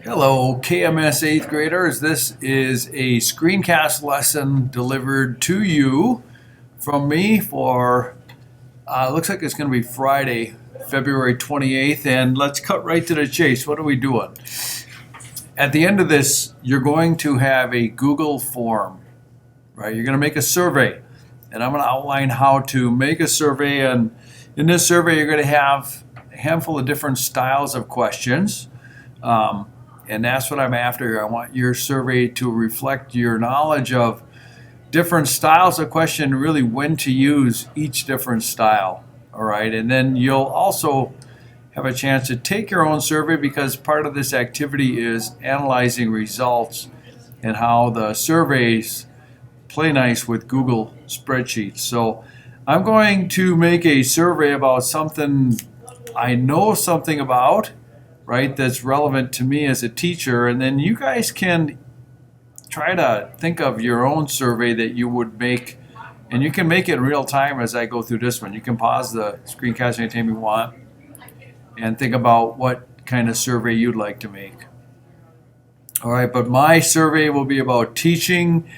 Hello, KMS 8th graders. This is a screencast lesson delivered to you from me for, looks like it's going to be Friday, February 28th. And let's cut right to the chase. What are we doing? At the end of this, you're going to have a Google form, right? You're going to make a survey. And I'm going to outline how to make a survey. And in this survey, you're going to have a handful of different styles of questions. And that's what I'm after here. I want your survey to reflect your knowledge of different styles of question, really when to use each different style. All right. And then you'll also have a chance to take your own survey because part of this activity is analyzing results and how the surveys play nice with Google spreadsheets. So I'm going to make a survey about something I know something about, right, that's relevant to me as a teacher, and then you guys can try to think of your own survey that you would make, and you can make it in real time as I go through this one. You can pause the screencast anytime you want and think about what kind of survey you'd like to make. All right, but my survey will be about teaching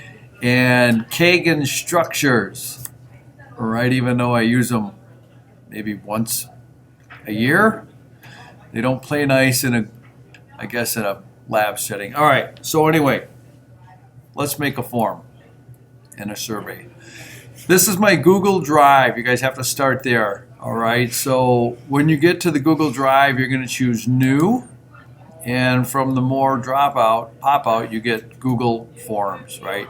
and Kagan structures, all right, even though I use them maybe once a year. They don't play nice in a lab setting. All right, so anyway, let's make a form and a survey. This is my Google Drive. You guys have to start there. All right, so when you get to the Google Drive, you're going to choose New. And from the more pop out, you get Google Forms, right?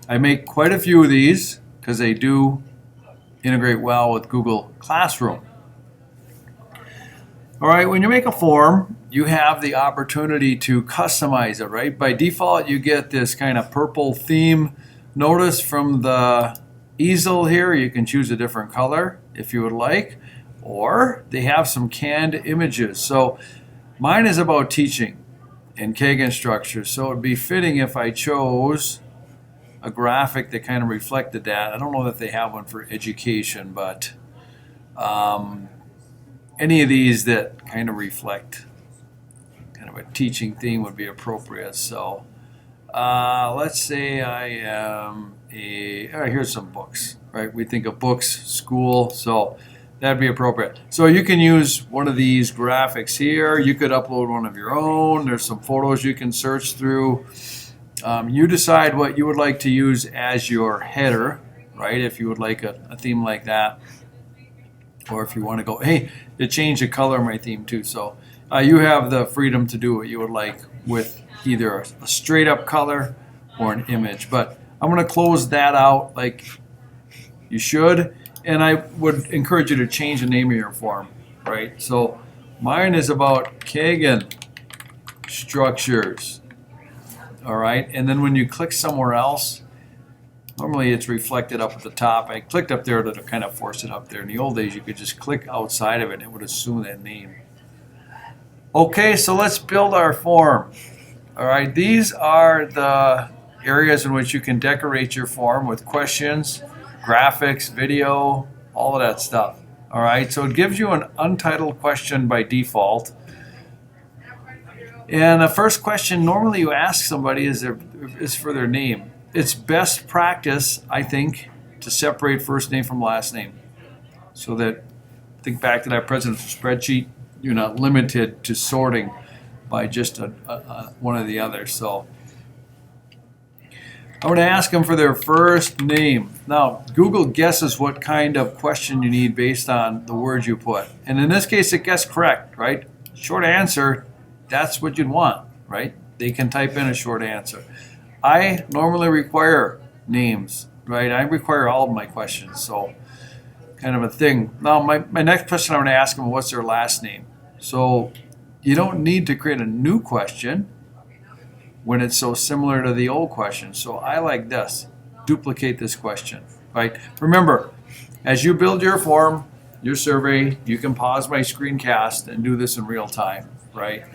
I make quite a few of these because they do integrate well with Google Classroom. All right, when you make a form, you have the opportunity to customize it, right? By default, you get this kind of purple theme. Notice from the easel here, you can choose a different color if you would like, or they have some canned images. So mine is about teaching and Kagan structures, so it would be fitting if I chose a graphic that kind of reflected that. I don't know that they have one for education, but any of these that kind of reflect kind of a teaching theme would be appropriate. So let's say I am here's some books, right? We think of books, school, so that'd be appropriate. So you can use one of these graphics here. You could upload one of your own. There's some photos you can search through. You decide what you would like to use as your header, right? If you would like a theme like that. Or if you want to go, hey, it changed the color of my theme too. So you have the freedom to do what you would like with either a straight up color or an image. But I'm going to close that out like you should. And I would encourage you to change the name of your form, right? So mine is about Kagan structures. All right. And then when you click somewhere else, normally it's reflected up at the top. I clicked up there to kind of force it up there. In the old days, you could just click outside of it and it would assume that name. Okay, so let's build our form. All right, these are the areas in which you can decorate your form with questions, graphics, video, all of that stuff. All right, so it gives you an untitled question by default. And the first question normally you ask somebody is for their name. It's best practice, I think, to separate first name from last name. So that, think back to that presidential spreadsheet, you're not limited to sorting by just one or the other. So I'm going to ask them for their first name. Now, Google guesses what kind of question you need based on the words you put. And in this case, it guessed correct, right? Short answer, that's what you'd want, right? They can type in a short answer. I normally require names, right? I require all of my questions, so kind of a thing. Now, my next question I'm going to ask them, what's their last name? So you don't need to create a new question when it's so similar to the old question. So I like this, duplicate this question, right? Remember, as you build your form, your survey, you can pause my screencast and do this in real time, right?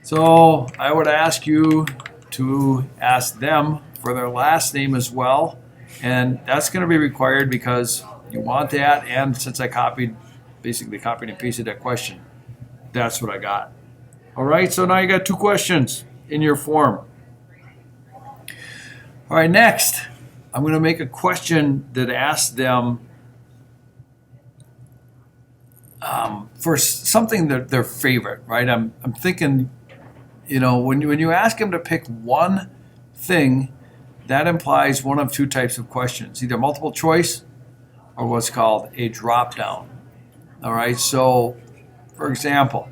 So I would ask you to ask them for their last name as well. And that's going to be required because you want that. And since I basically copied and pasted that question, that's what I got. All right, so now you got 2 questions in your form. All right, next, I'm going to make a question that asks them for something that their favorite, right? I'm thinking, when you ask them to pick one thing, that implies one of 2 types of questions, either multiple choice or what's called a drop down. All right, so for example,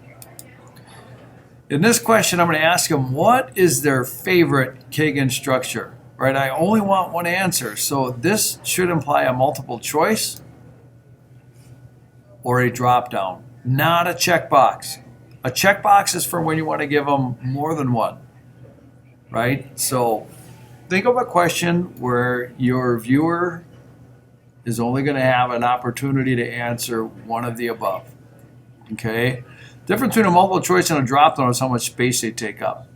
in this question, I'm going to ask them what is their favorite Kagan structure, right? I only want one answer, so this should imply a multiple choice or a drop down, not a checkbox. A checkbox is for when you want to give them more than one, right? So think of a question where your viewer is only going to have an opportunity to answer one of the above, okay? Difference between a multiple choice and a drop down is how much space they take up.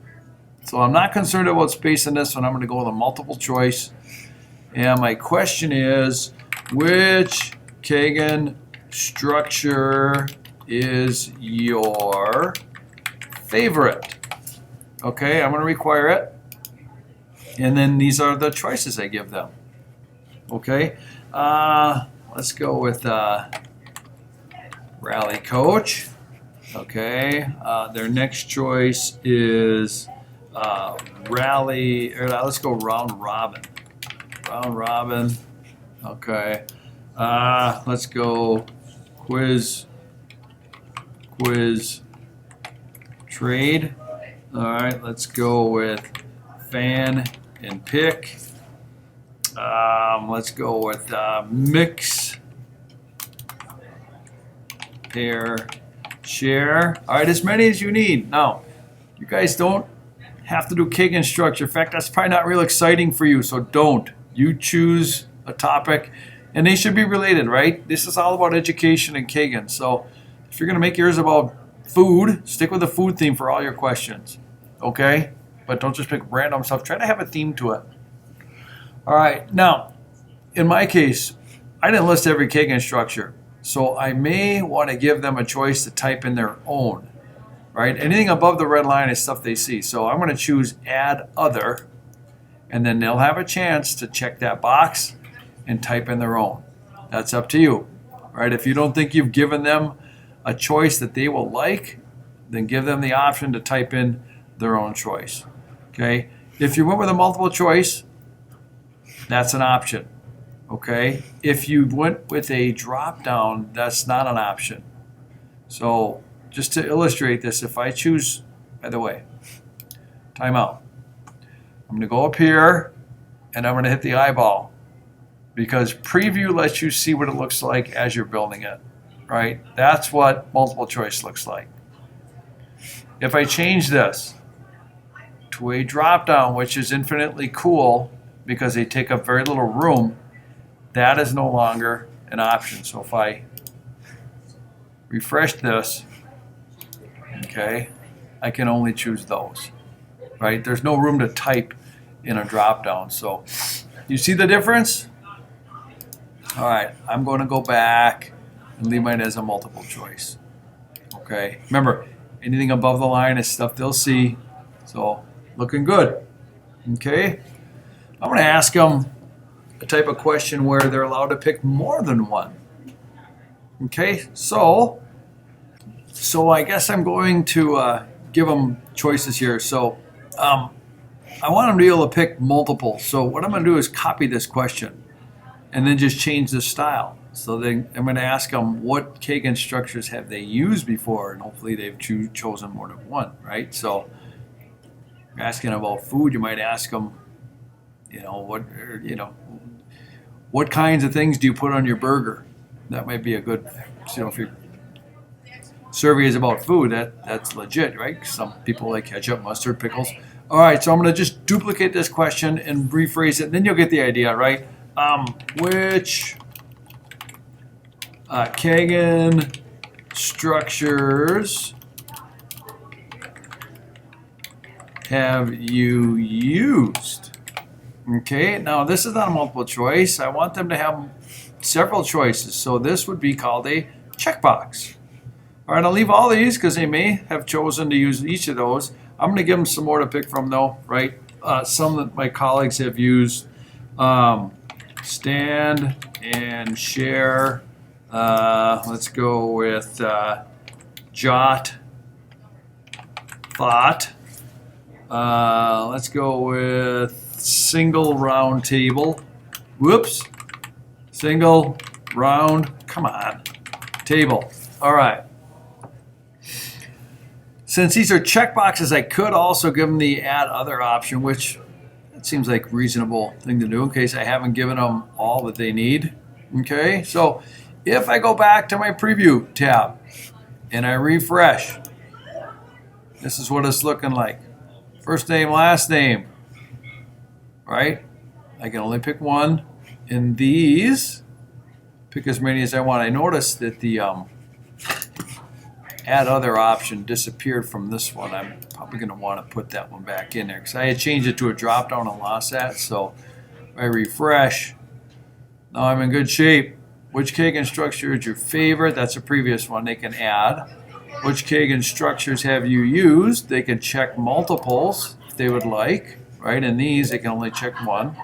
So I'm not concerned about space in this one. I'm going to go with a multiple choice. And my question is, which Kagan structure is your favorite? Okay, I'm going to require it. And then these are the choices I give them. Okay, let's go with Rally Coach. Okay, their next choice is let's go Round Robin. Round Robin. Okay, let's go Quiz Trade. All right, let's go with Fan and Pick. Let's go with Mix, Pair, Share. All right, as many as you need. Now, you guys don't have to do Kagan structure. In fact, that's probably not real exciting for you, so don't. You choose a topic, and they should be related, right? This is all about education and Kagan. So if you're going to make yours about food, stick with the food theme for all your questions, okay? But don't just pick random stuff. Try to have a theme to it. All right, now, in my case, I didn't list every Kagan structure. So I may want to give them a choice to type in their own, right? Anything above the red line is stuff they see. So I'm going to choose Add Other, and then they'll have a chance to check that box and type in their own. That's up to you, right? If you don't think you've given them a choice that they will like, then give them the option to type in their own choice, okay? If you went with a multiple choice, that's an option. Okay, if you went with a drop down, that's not an option. So just to illustrate this, if I choose, by the way, timeout. I'm going to go up here and I'm going to hit the eyeball because preview lets you see what it looks like as you're building it, right? That's what multiple choice looks like. If I change this to a drop down, which is infinitely cool because they take up very little room, that is no longer an option. So if I refresh this, okay, I can only choose those, right? There's no room to type in a drop down. So you see the difference? All right, I'm going to go back and leave mine as a multiple choice. Okay, remember, anything above the line is stuff they'll see. So looking good. Okay, I'm going to ask them a type of question where they're allowed to pick more than one. Okay, so I guess I'm going to give them choices here. So I want them to be able to pick multiple. So what I'm going to do is copy this question and then just change the style. So then I'm going to ask them what Kagan structures have they used before, and hopefully they've chosen more than one, right? So if you're asking about food, you might ask them, what kinds of things do you put on your burger? That might be a good, if your survey is about food, that's legit, right? Some people like ketchup, mustard, pickles. All right, so I'm going to just duplicate this question and rephrase it, and then you'll get the idea, right? Which Kagan structures have you used? Okay, now this is not a multiple choice. I want them to have several choices. So this would be called a checkbox. All right, I'll leave all these because they may have chosen to use each of those. I'm going to give them some more to pick from though, right? Some that my colleagues have used. Stand and share. Let's go with jot, thought. Let's go with single round table. Whoops. Single round, come on, table. All right. Since these are checkboxes, I could also give them the add other option, which it seems like a reasonable thing to do in case I haven't given them all that they need. Okay, so if I go back to my preview tab and I refresh, this is what it's looking like. First name, last name, right? I can only pick one. In these, pick as many as I want. I noticed that the add other option disappeared from this one. I'm probably going to want to put that one back in there because I had changed it to a drop down and lost that. So if I refresh, now I'm in good shape. Which Kagan structure is your favorite? That's a previous one. They can add. Which Kagan structures have you used? They can check multiples if they would like, right? In these, they can only check one.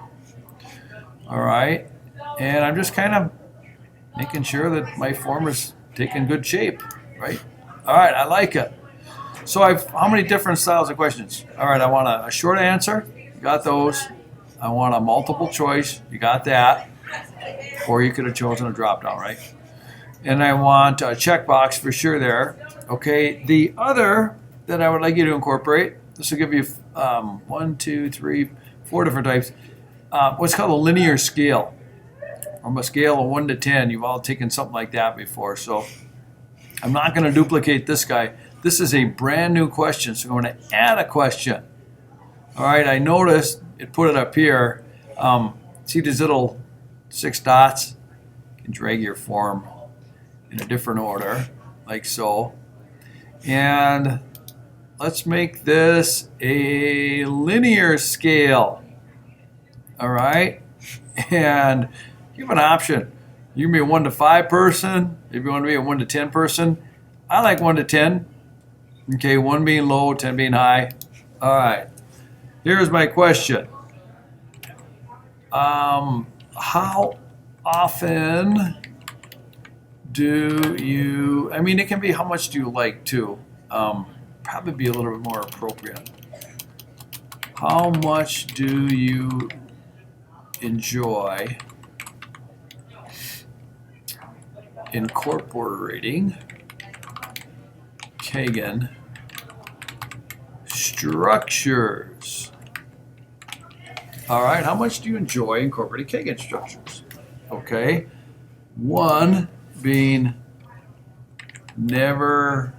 All right. And I'm just kind of making sure that my form is taking good shape, right? All right, I like it. So how many different styles of questions? All right, I want a short answer. You got those. I want a multiple choice. You got that. Or you could have chosen a drop down, right? And I want a checkbox for sure there. Okay, the other that I would like you to incorporate, this will give you 1, 2, 3, 4 different types. What's called a linear scale. From a scale of 1 to 10, you've all taken something like that before. So I'm not going to duplicate this guy. This is a brand new question, so I'm going to add a question. All right, I noticed it put it up here. See these little 6 dots? You can drag your form in a different order, like so. And let's make this a linear scale. All right, and you have an option. You can be a 1 to 5 person. If you want to be a 1 to 10 person, I like 1 to 10. Okay, 1 being low, 10 being high. All right, here's my question. How often do you, I mean, it can be how much do you like too. Probably be a little bit more appropriate. How much do you enjoy incorporating Kagan structures? All right, how much do you enjoy incorporating Kagan structures? Okay, 1 being never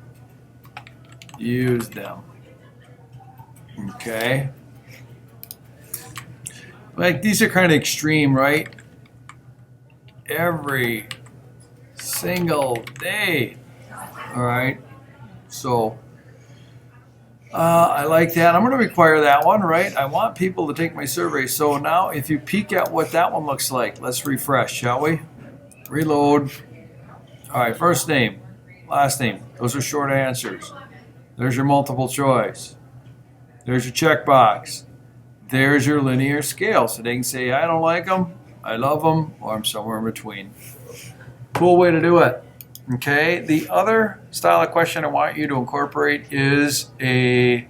use them. Okay, like these are kind of extreme, right? Every single day. All right, so I like that. I'm going to require that one, right? I want people to take my survey. So now if you peek at what that one looks like, let's refresh, shall we? Reload. All right, first name, last name. Those are short answers. There's your multiple choice. There's your checkbox. There's your linear scale. So they can say, I don't like them, I love them, or I'm somewhere in between. Cool way to do it. Okay, the other style of question I want you to incorporate is a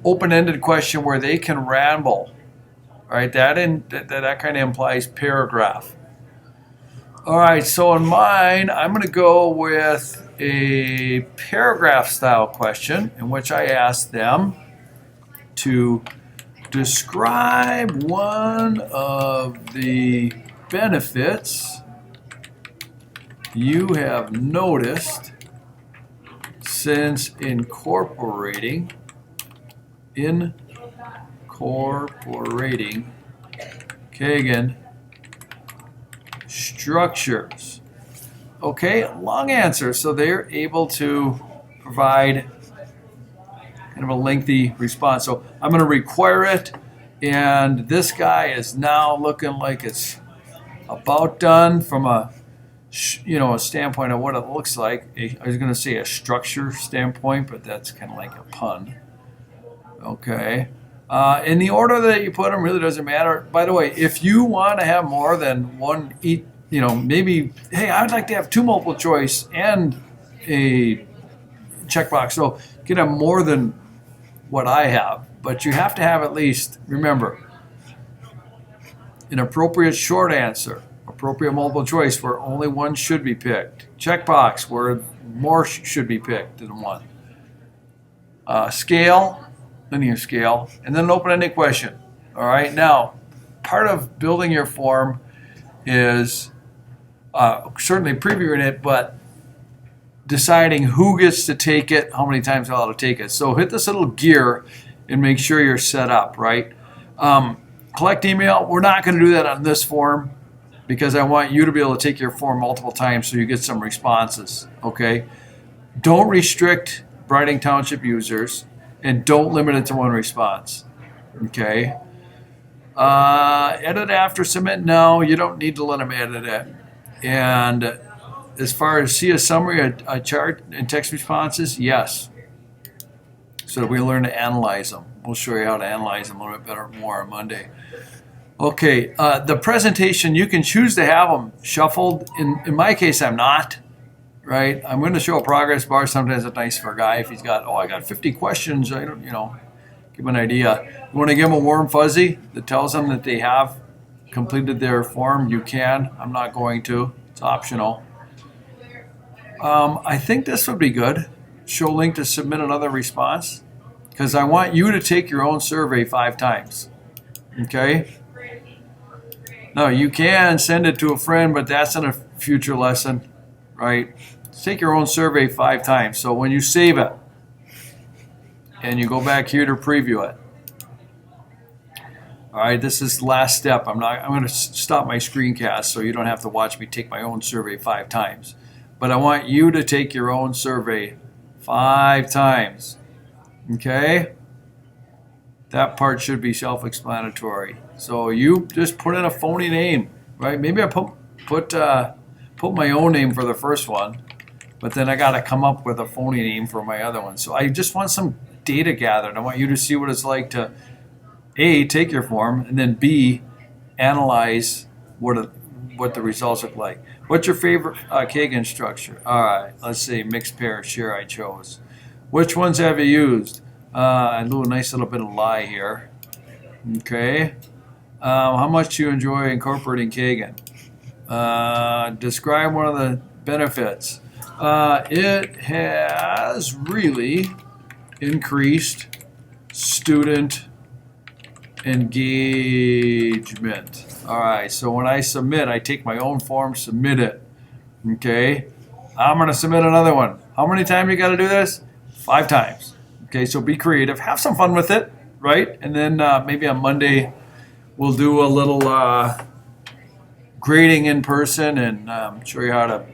open-ended question where they can ramble. All right, that kind of implies paragraph. All right, so in mine, I'm going to go with a paragraph style question in which I ask them to describe one of the benefits you have noticed since incorporating Kagan structures. Okay, long answer. So they're able to provide kind of a lengthy response. So I'm going to require it, and this guy is now looking like it's about done from a a standpoint of what it looks like. I was going to say a structure standpoint, but that's kind of like a pun. Okay. In the order that you put them really doesn't matter. By the way, if you want to have more than one, maybe, hey, I'd like to have 2 multiple choice and a checkbox. So you can have more than what I have, but you have to have at least, remember, an appropriate short answer, appropriate multiple choice where only one should be picked, checkbox where more should be picked than one, scale, linear scale, and then an open-ended question. All right, now part of building your form is certainly previewing it, but deciding who gets to take it, how many times they're allowed to take it. So hit this little gear and make sure you're set up, right? Collect email, we're not going to do that on this form because I want you to be able to take your form multiple times so you get some responses, okay? Don't restrict Briding Township users and don't limit it to one response, okay? Edit after submit, no, you don't need to let them edit it. And as far as see a summary, a chart, and text responses, yes. So that we learn to analyze them. We'll show you how to analyze them a little bit better more on Monday. Okay, the presentation, you can choose to have them shuffled. In my case, I'm not, right? I'm going to show a progress bar. Sometimes it's nice for a guy if he's got, I got 50 questions. I don't, give him an idea. You want to give them a warm fuzzy that tells them that they have completed their form, you can. I'm not going to. It's optional. I think this would be good. Show link to submit another response because I want you to take your own survey 5 times. Okay? Now, you can send it to a friend, but that's in a future lesson, right? Take your own survey 5 times. So when you save it and you go back here to preview it, all right, this is the last step. I'm going to stop my screencast so you don't have to watch me take my own survey 5 times. But I want you to take your own survey 5 times. Okay? That part should be self-explanatory. So you just put in a phony name, right? Maybe I put my own name for the first one, but then I got to come up with a phony name for my other one. So I just want some data gathered. I want you to see what it's like to A, take your form, and then B, analyze what the results look like. What's your favorite Kagan structure? All right, let's see, mixed pair, share I chose. Which ones have you used? A nice little bit of lie here. Okay. How much do you enjoy incorporating Kagan? Describe one of the benefits. It has really increased student engagement. All right, so when I submit, I take my own form, submit it. Okay, I'm going to submit another one. How many times you got to do this? 5 times. Okay, so be creative. Have some fun with it, right? And then maybe on Monday, we'll do a little grading in person and show you how to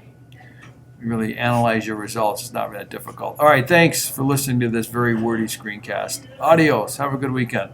really analyze your results. It's not that difficult. All right, thanks for listening to this very wordy screencast. Adios. Have a good weekend.